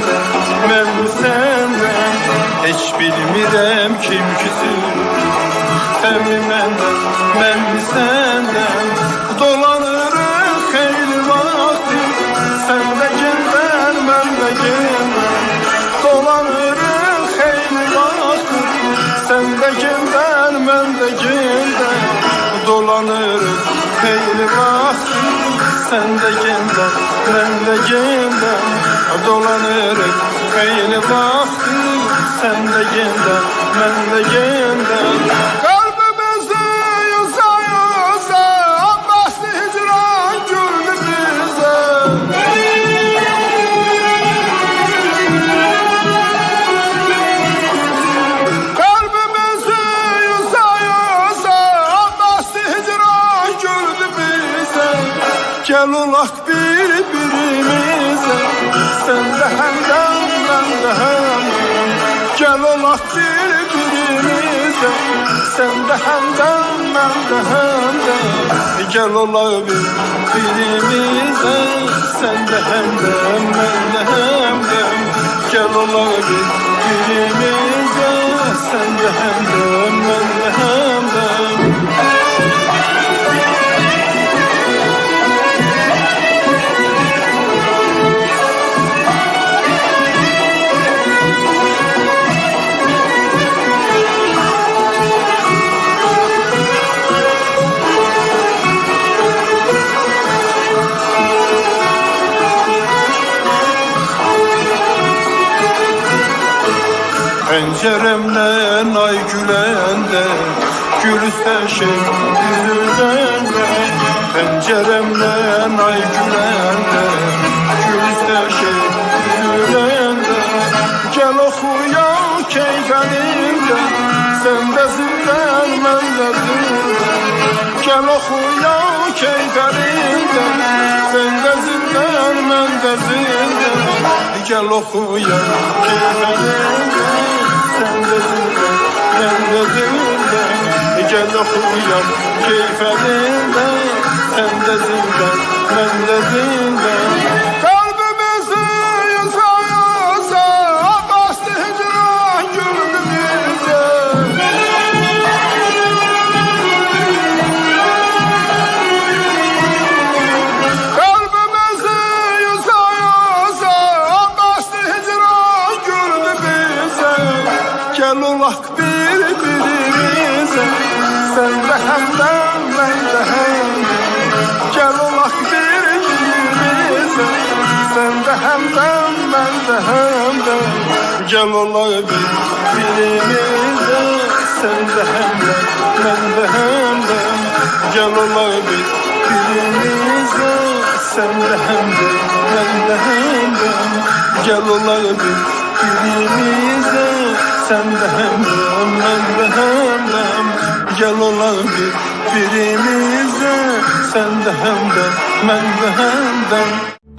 senden, mən səndən. Heç bilmirəm kim küsür, səmi məndən, mən səndən. Dolanırıq xeyli vaxtdır, sən də gəldər, mən də gəldər. Dolanırıq xeyli vaxtdır, sən də gəldər, mən də gəldər. Dolanırıq xeyli vaxtdır, sən də gəldər, mən də gəldər. Dolanırıq xeyli vaxtdır, sən də gəldər, mən də gəldər. Qalbimizdə yoza yoza, bəsli hicran güldü bizə. Qalbimizdə yoza yoza, bəsli hicran güldü bizə. Gəl olaq bir-birimizə, sən də həmdən, mən də həmdən. Gəl olaq bir-birimizə, sən də həmdən, mən də həmdən. Gəl olaq bir-birimizə, sən də həmdən, mən də həmdən. Gəl olaq bir-birimizə, sən də həmdən, mən də həmdən. Penceremden ay gülende, gül isteşek yüzünden. Penceremden ay gülende, gül isteşek yüzünden. Gel okuyan keyfeninde, sen de zilden, ben de zilden. Gel okuyan keyfeninde, sen de zilden, ben de zilden. Gel okuyan keyfeninde, sen de zilden, ben de zilden. Gel okuyan keyfeninde, sen de zilden, ben de zilden. Kalbimizi yoza yoza, bastı hicran güldü bize. Kalbimizi yoza yoza, bastı hicran güldü bize. Gel olaq bir-birimize, sen de həmdən, mən də həmdən. Gel olaq bir-birimize, sen de həmdən, mən də həmdən. Gel olaq bir-birimize, sen de həmdən, mən də həmdən. Gel olaq bir-birimize, sen de həmdən, mən də həmdən. Gel olaq bir-birimize, sen de həmdən, mən də həmdən. Gel olaq bir-birimize, sen de həmdən, mən də həmdən.